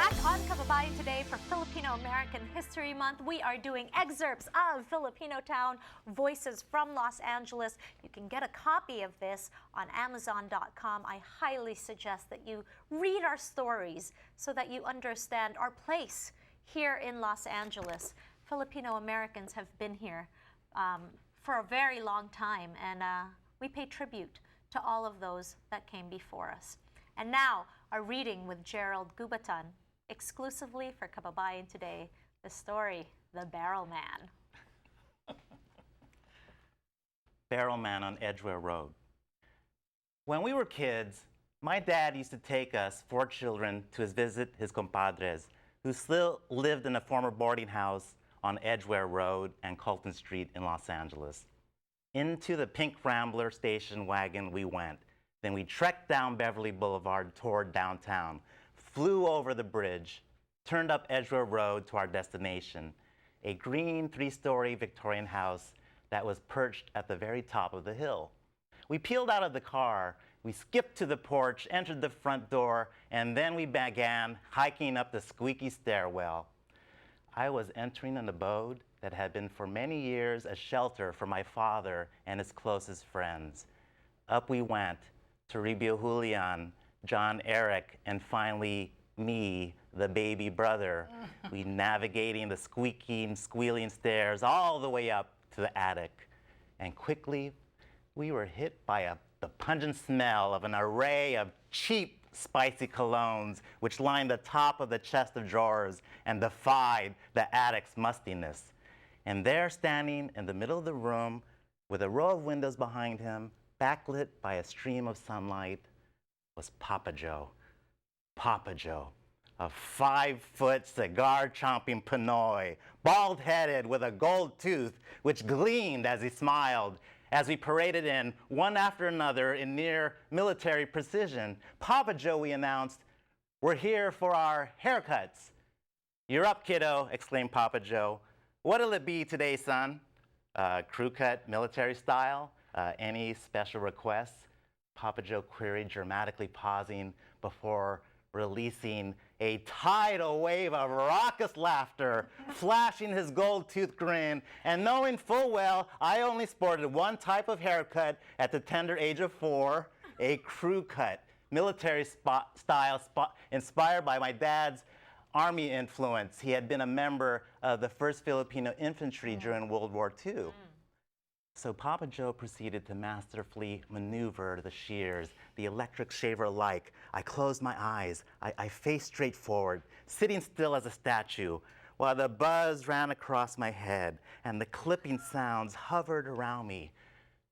Back on Kababayan Today for Filipino-American History Month, we are doing excerpts of Filipinotown, Voices from Los Angeles. You can get a copy of this on Amazon.com. I highly suggest that you read our stories so that you understand our place here in Los Angeles. Filipino-Americans have been here for a very long time, and we pay tribute to all of those that came before us. And now, our reading with Gerald Gubatan, exclusively for Kababayan Today, the story, The Barrel Man. Barrel Man on Edgware Road. When we were kids, my dad used to take us, 4 children, to visit his compadres, who still lived in a former boarding house on Edgware Road and Colton Street in Los Angeles. Into the pink Rambler station wagon we went. Then we trekked down Beverly Boulevard toward downtown, flew over the bridge, turned up Edgware Road to our destination, a green 3-story Victorian house that was perched at the very top of the hill. We peeled out of the car, we skipped to the porch, entered the front door, and then we began hiking up the squeaky stairwell. I was entering an abode that had been for many years a shelter for my father and his closest friends. Up we went, Toribio Julian, John Eric, and finally me, the baby brother. We navigating the squeaking, squealing stairs all the way up to the attic. And quickly, we were hit by the pungent smell of an array of cheap, spicy colognes which lined the top of the chest of drawers and defied the attic's mustiness. And there, standing in the middle of the room, with a row of windows behind him, backlit by a stream of sunlight, was Papa Joe. Papa Joe, a 5-foot cigar-chomping Pinoy, bald-headed with a gold tooth which gleamed as he smiled. As we paraded in, one after another, in near military precision, Papa Joe, we announced, "We're here for our haircuts." "You're up, kiddo," exclaimed Papa Joe. "What'll it be today, son?" "Crew cut, military style? Any special requests?" Papa Joe queried, dramatically pausing before releasing a tidal wave of raucous laughter, flashing his gold tooth grin, and knowing full well I only sported one type of haircut at the tender age of 4, a crew cut, military style, inspired by my dad's Army influence. He had been a member of the 1st Filipino Infantry during World War II. So Papa Joe proceeded to masterfully maneuver the shears, the electric shaver alike. I closed my eyes. I faced straight forward, sitting still as a statue, while the buzz ran across my head and the clipping sounds hovered around me.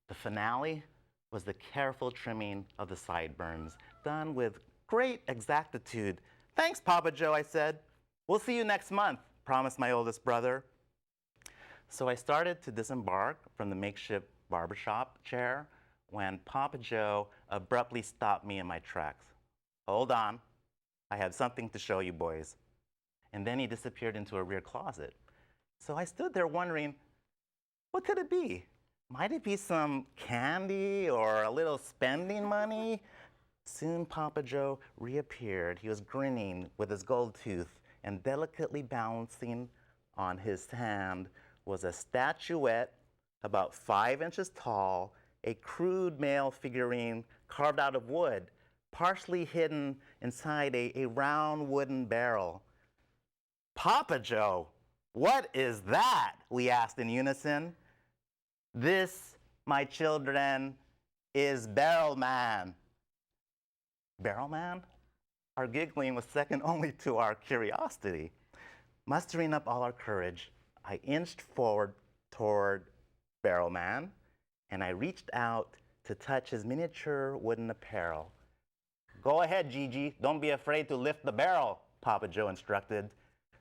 The finale was the careful trimming of the sideburns, done with great exactitude. "Thanks, Papa Joe," I said. "We'll see you next month," promised my oldest brother. So I started to disembark from the makeshift barbershop chair when Papa Joe abruptly stopped me in my tracks. "Hold on, I have something to show you boys." And then he disappeared into a rear closet. So I stood there wondering, what could it be? Might it be some candy or a little spending money? Soon Papa Joe reappeared. He was grinning with his gold tooth, and delicately balancing on his hand was a statuette about 5 inches tall, a crude male figurine carved out of wood, partially hidden inside a round wooden barrel. "Papa Joe, what is that?" we asked in unison. "This, my children, is Barrel Man." Barrel Man? Our giggling was second only to our curiosity. Mustering up all our courage, I inched forward toward Barrel Man, and I reached out to touch his miniature wooden apparel. "Go ahead, Gigi. Don't be afraid to lift the barrel," Papa Joe instructed.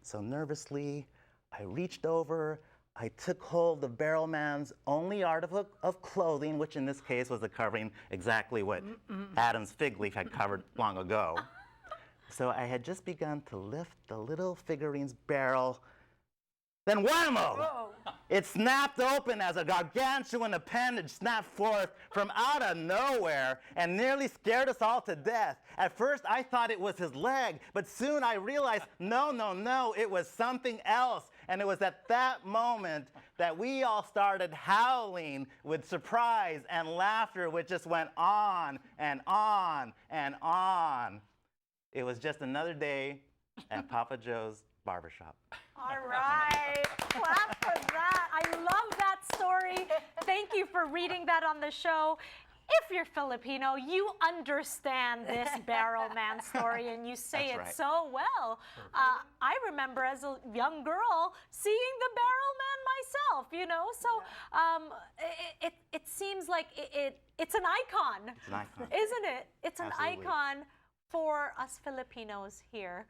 So nervously, I reached over. I took hold of Barrel Man's only article of clothing, which in this case was a covering exactly what Adam's fig leaf had covered long ago. So I had just begun to lift the little figurine's barrel. Then whammo! It snapped open as a gargantuan appendage snapped forth from out of nowhere and nearly scared us all to death. At first, I thought it was his leg, but soon I realized, no, it was something else. And it was at that moment that we all started howling with surprise and laughter, which just went on and on and on. It was just another day at Papa Joe's barbershop. All right, clap for that. I love that story. Thank you for reading that on the show. If you're Filipino, you understand this barrel man story, and you say That's it right. so well. I remember as a young girl seeing the barrel man myself, you know, so it seems like it's an icon. It's an icon. Isn't it? It's an Absolutely. icon for us Filipinos here.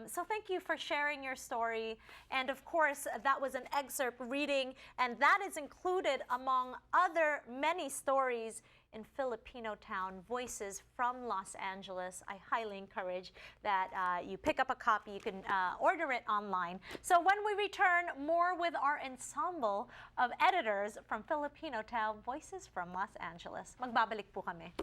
So thank you for sharing your story. And of course, that was an excerpt reading, and that is included among other many stories in Filipinotown, Voices from Los Angeles. I highly encourage that you pick up a copy. You can order it online. So when we return, more with our ensemble of editors from Filipinotown, Voices from Los Angeles. Magbabalik po kami.